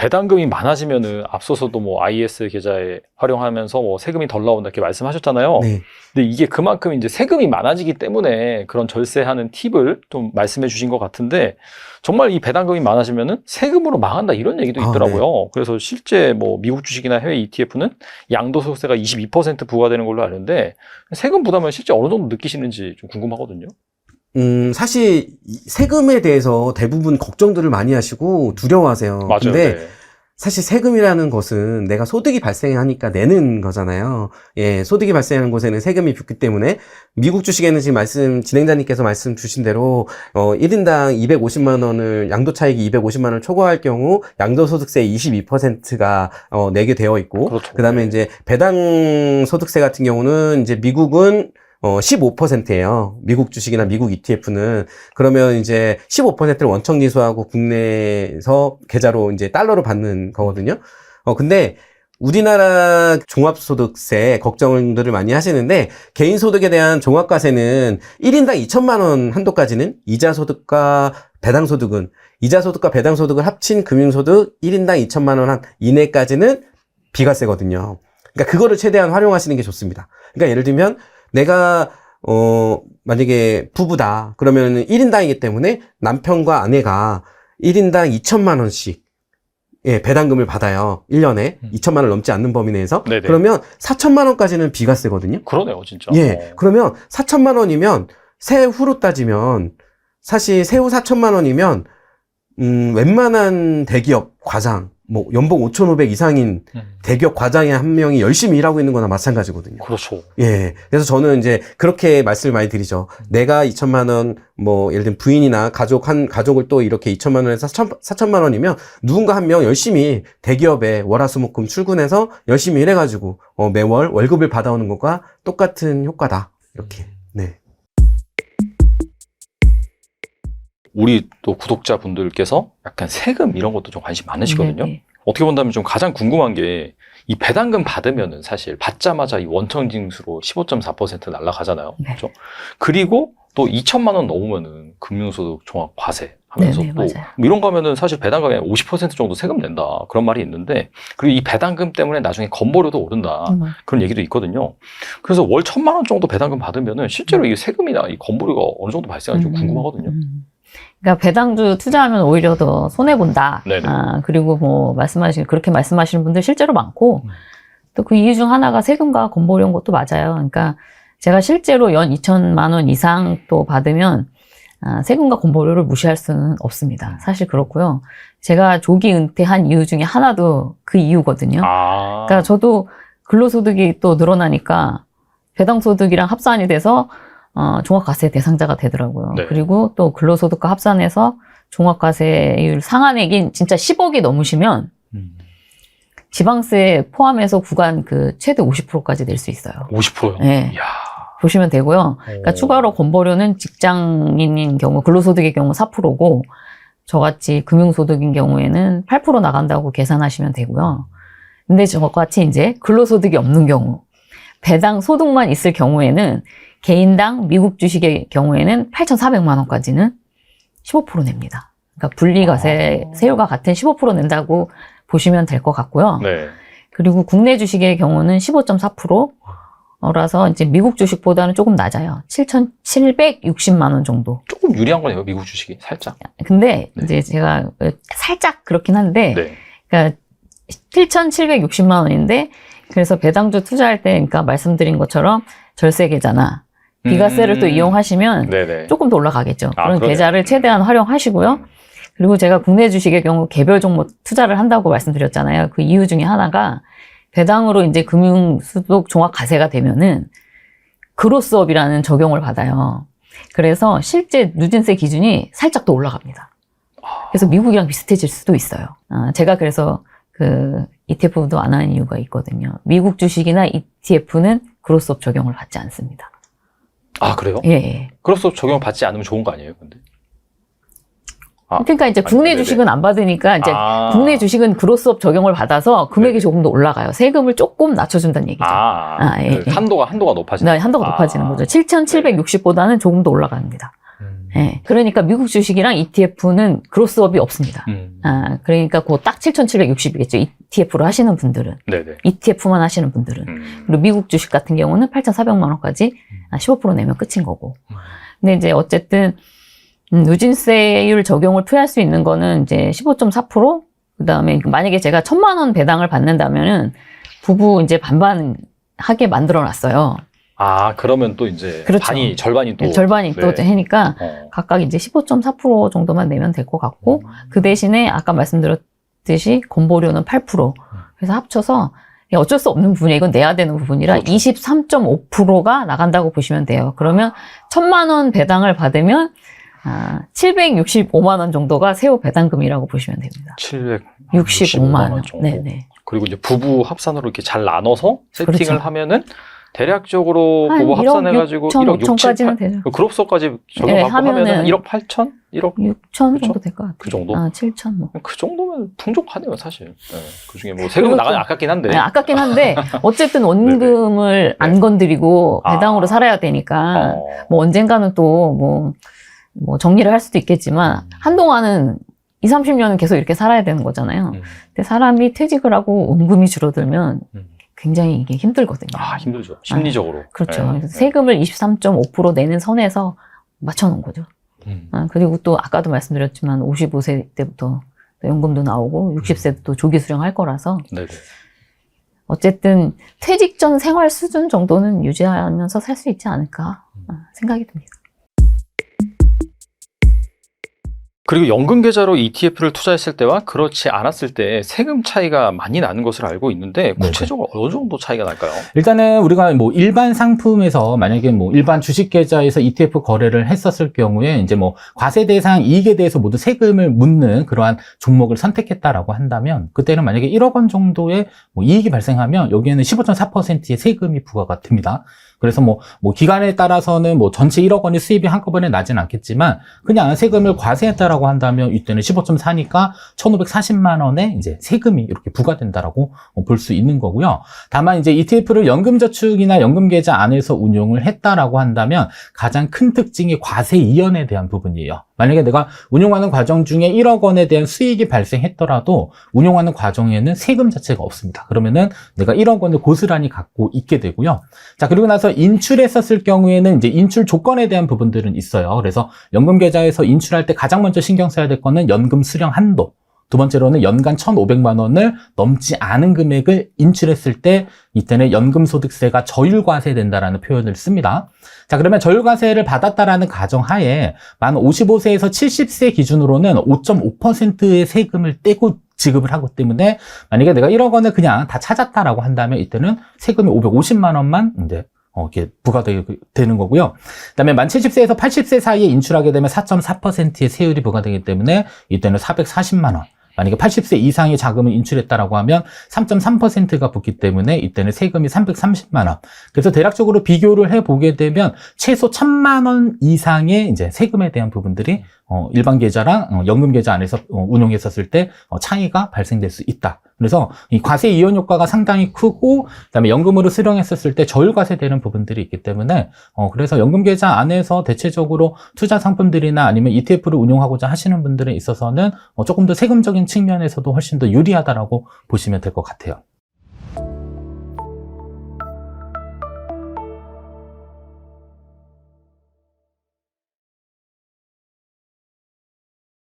배당금이 많아지면은 앞서서도 뭐 IS 계좌에 활용하면서 뭐 세금이 덜 나온다 이렇게 말씀하셨잖아요. 네. 근데 이게 그만큼 이제 세금이 많아지기 때문에 그런 절세하는 팁을 좀 말씀해 주신 것 같은데 정말 이 배당금이 많아지면은 세금으로 망한다 이런 얘기도 있더라고요. 네. 그래서 실제 뭐 미국 주식이나 해외 ETF는 양도소득세가 22% 부과되는 걸로 아는데 세금 부담을 실제 어느 정도 느끼시는지 좀 궁금하거든요. 사실 세금에 대해서 대부분 걱정들을 많이 하시고 두려워하세요. 맞아요. 근데 네. 사실 세금이라는 것은 내가 소득이 발생하니까 내는 거잖아요. 예, 소득이 발생하는 곳에는 세금이 붙기 때문에 미국 주식에는 지금 진행자님께서 말씀 주신 대로 1인당 250만 원을 양도 차익이 250만 원을 초과할 경우 양도소득세 22%가 내게 되어 있고 그렇죠. 그다음에 네. 이제 배당 소득세 같은 경우는 이제 미국은 15%예요. 미국 주식이나 미국 ETF는. 그러면 이제 15%를 원청 지수하고 국내에서 계좌로 이제 달러로 받는 거거든요. 근데 우리나라 종합소득세 걱정들을 많이 하시는데 개인소득에 대한 종합과세는 1인당 2천만 원 한도까지는 이자소득과 배당소득을 합친 금융소득 1인당 2천만 원 이내까지는 비과세거든요. 그러니까 그거를 최대한 활용하시는 게 좋습니다. 그러니까 예를 들면 내가 만약에 부부다 그러면 1인당이기 때문에 남편과 아내가 1인당 2천만 원씩 배당금을 받아요. 1년에 2천만 원을 넘지 않는 범위 내에서. 네네. 그러면 4천만 원까지는 비과세거든요. 그러네요, 진짜. 그러면 4천만 원이면 세후로 따지면 사실 세후 4천만 원이면 웬만한 대기업 과장 뭐 연봉 5,500 이상인 대기업 과장의 한 명이 열심히 일하고 있는 거나 마찬가지거든요. 그렇죠. 예. 그래서 저는 이제 그렇게 말씀을 많이 드리죠. 내가 2천만 원, 뭐, 예를 들면 부인이나 가족을 또 이렇게 2천만 원에서 4천만 원이면 누군가 한 명 열심히 대기업에 월화수목금 출근해서 열심히 일해가지고, 매월 월급을 받아오는 것과 똑같은 효과다. 이렇게. 네. 우리 또 구독자분들께서 약간 세금 이런 것도 좀 관심 많으시거든요. 네네. 어떻게 본다면 좀 가장 궁금한 게 이 배당금 받으면은 사실 받자마자 이 원청징수로 15.4% 날라가잖아요. 네. 그렇죠? 그리고 또 2천만 원 넘으면은 금융소득 종합과세 하면서 네네, 또 맞아요. 뭐 이런 거 하면은 사실 배당금에 50% 정도 세금 낸다 그런 말이 있는데 그리고 이 배당금 때문에 나중에 건보료도 오른다 그런 얘기도 있거든요. 그래서 월 1,000만 원 정도 배당금 받으면은 실제로 이 세금이나 이 건보료가 어느 정도 발생하는지 좀 궁금하거든요. 그러니까 배당주 투자하면 오히려 더 손해본다. 네네. 그리고 뭐 그렇게 말씀하시는 분들 실제로 많고, 또 그 이유 중 하나가 세금과 건보료인 것도 맞아요. 그러니까 제가 실제로 연 2천만 원 이상 또 받으면, 세금과 건보료를 무시할 수는 없습니다. 사실 그렇고요. 제가 조기 은퇴한 이유 중에 하나도 그 이유거든요. 그러니까 저도 근로소득이 또 늘어나니까 배당소득이랑 합산이 돼서 종합과세 대상자가 되더라고요. 네. 그리고 또 근로소득과 합산해서 종합과세율 상한액인 진짜 10억이 넘으시면 지방세 포함해서 구간 최대 50%까지 낼 수 있어요. 50%요? 네. 이야. 보시면 되고요. 그러니까 추가로 건보료는 직장인인 경우, 근로소득의 경우 4%고 저같이 금융소득인 경우에는 8% 나간다고 계산하시면 되고요. 근데 저같이 이제 근로소득이 없는 경우, 배당 소득만 있을 경우에는 개인당 미국 주식의 경우에는 8,400만 원까지는 15% 냅니다. 그러니까 분리과세 세율과 같은 15% 낸다고 보시면 될 것 같고요. 네. 그리고 국내 주식의 경우는 15.4%라서 이제 미국 주식보다는 조금 낮아요. 7,760만 원 정도. 조금 유리한 거네요, 미국 주식이 살짝. 근데 네. 이제 제가 살짝 그렇긴 한데, 네. 그러니까 7,760만 원인데, 그래서 배당주 투자할 때, 그러니까 말씀드린 것처럼 절세 계좌나 비과세를 또 이용하시면 네네. 조금 더 올라가겠죠. 그런 그러네요. 계좌를 최대한 활용하시고요. 그리고 제가 국내 주식의 경우 개별 종목 투자를 한다고 말씀드렸잖아요. 그 이유 중에 하나가 배당으로 이제 금융소득 종합과세가 되면은 그로스업이라는 적용을 받아요. 그래서 실제 누진세 기준이 살짝 더 올라갑니다. 그래서 미국이랑 비슷해질 수도 있어요. 제가 그래서 ETF도 안 하는 이유가 있거든요. 미국 주식이나 ETF는 그로스업 적용을 받지 않습니다. 아, 그래요? 예. 그로스업 적용 받지 않으면 좋은 거 아니에요, 근데? 그러니까 이제 국내 네네. 주식은 안 받으니까 이제 국내 주식은 그로스업 적용을 받아서 금액이 네네. 조금 더 올라가요. 세금을 조금 낮춰준다는 얘기죠. 예. 한도가 높아지는 네, 한도가 높아지는 거죠. 7,760보다는 조금 더 올라갑니다. 예. 그러니까 미국 주식이랑 ETF는 크로스업이 없습니다. 그러니까 그 딱 7,760이겠죠. ETF로 하시는 분들은. 네네. ETF만 하시는 분들은. 그리고 미국 주식 같은 경우는 8,400만 원까지 15% 내면 끝인 거고. 근데 이제 어쨌든 누진세율 적용을 피할 수 있는 거는 이제 15.4%, 그다음에 만약에 제가 1,000만 원 배당을 받는다면은 부부 이제 반반 하게 만들어 놨어요. 아, 그러면 또 이제 그렇죠. 절반이 또. 절반이 또 네. 해니까 각각 이제 15.4% 정도만 내면 될 것 같고, 그 대신에 아까 말씀드렸듯이 건보료는 8%. 그래서 합쳐서 어쩔 수 없는 부분이에요. 이건 내야 되는 부분이라 그렇죠. 23.5%가 나간다고 보시면 돼요. 그러면 1,000만 원 배당을 받으면 765만 원 정도가 세후 배당금이라고 보시면 됩니다. 765만 원 정도. 네네. 그리고 이제 부부 합산으로 이렇게 잘 나눠서 세팅을 그렇죠. 하면은 대략적으로 한 부부 1억 합산해가지고 6천, 5천까지는 되죠. 그룹소까지 적용받고 네, 하면은 하면은 1억 8천? 1억? 6천 그쵸? 정도 될 것 같아요. 그 정도? 7천 뭐. 그 정도면 풍족하네요, 사실. 네. 그 중에 뭐 세금 그리고 나가면 또- 아깝긴 한데. 네, 아깝긴 한데 어쨌든 원금을 안 건드리고 아. 배당으로 살아야 되니까 어. 뭐 언젠가는 또 뭐 정리를 할 수도 있겠지만 한동안은 20, 30년은 계속 이렇게 살아야 되는 거잖아요. 근데 사람이 퇴직을 하고 원금이 줄어들면 굉장히 이게 힘들거든요. 아, 힘들죠. 심리적으로. 그렇죠. 네. 그래서 세금을 23.5% 내는 선에서 맞춰놓은 거죠. 그리고 또 아까도 말씀드렸지만 55세 때부터 또 연금도 나오고 60세 또 조기 수령할 거라서 네네. 어쨌든 퇴직 전 생활 수준 정도는 유지하면서 살 수 있지 않을까 생각이 듭니다. 그리고 연금 계좌로 ETF를 투자했을 때와 그렇지 않았을 때 세금 차이가 많이 나는 것을 알고 있는데 구체적으로 어느 정도 차이가 날까요? 일단은 우리가 뭐 일반 상품에서 만약에 뭐 일반 주식 계좌에서 ETF 거래를 했었을 경우에 이제 뭐 과세 대상 이익에 대해서 모두 세금을 묻는 그러한 종목을 선택했다라고 한다면 그때는 만약에 1억 원 정도의 뭐 이익이 발생하면 여기에는 15.4%의 세금이 부과가 됩니다. 그래서 뭐 기간에 따라서는 뭐 전체 1억 원의 수입이 한꺼번에 나진 않겠지만 그냥 세금을 과세했다라고 한다면 이때는 15.4니까 1,540만 원의 이제 세금이 이렇게 부과된다라고 볼 수 있는 거고요. 다만 이제 ETF를 연금저축이나 연금계좌 안에서 운용을 했다라고 한다면 가장 큰 특징이 과세 이연에 대한 부분이에요. 만약에 내가 운용하는 과정 중에 1억 원에 대한 수익이 발생했더라도 운용하는 과정에는 세금 자체가 없습니다. 그러면은 내가 1억 원을 고스란히 갖고 있게 되고요. 자, 그리고 나서 인출했었을 경우에는 이제 인출 조건에 대한 부분들은 있어요. 그래서 연금계좌에서 인출할 때 가장 먼저 신경 써야 될 거는 연금 수령 한도. 두 번째로는 연간 1,500만 원을 넘지 않은 금액을 인출했을 때 이때는 연금소득세가 저율과세된다라는 표현을 씁니다. 자, 그러면 저율과세를 받았다라는 가정하에 만 55세에서 70세 기준으로는 5.5%의 세금을 떼고 지급을 하기 때문에 만약에 내가 1억 원을 그냥 다 찾았다라고 한다면 이때는 세금이 550만 원만 이제 이렇게 부과되는 거고요. 그다음에 만 70세에서 80세 사이에 인출하게 되면 4.4%의 세율이 부과되기 때문에 이때는 440만 원. 만약에 80세 이상의 자금을 인출했다라고 하면 3.3%가 붙기 때문에 이때는 세금이 330만 원. 그래서 대략적으로 비교를 해보게 되면 최소 1,000만 원 이상의 이제 세금에 대한 부분들이 일반 계좌랑 연금 계좌 안에서 운용했었을 때 차이가 발생될 수 있다. 그래서 이 과세 이연 효과가 상당히 크고 그다음에 연금으로 수령했었을 때 저율과세되는 부분들이 있기 때문에 그래서 연금 계좌 안에서 대체적으로 투자 상품들이나 아니면 ETF를 운용하고자 하시는 분들에 있어서는 조금 더 세금적인 측면에서도 훨씬 더 유리하다라고 보시면 될 것 같아요.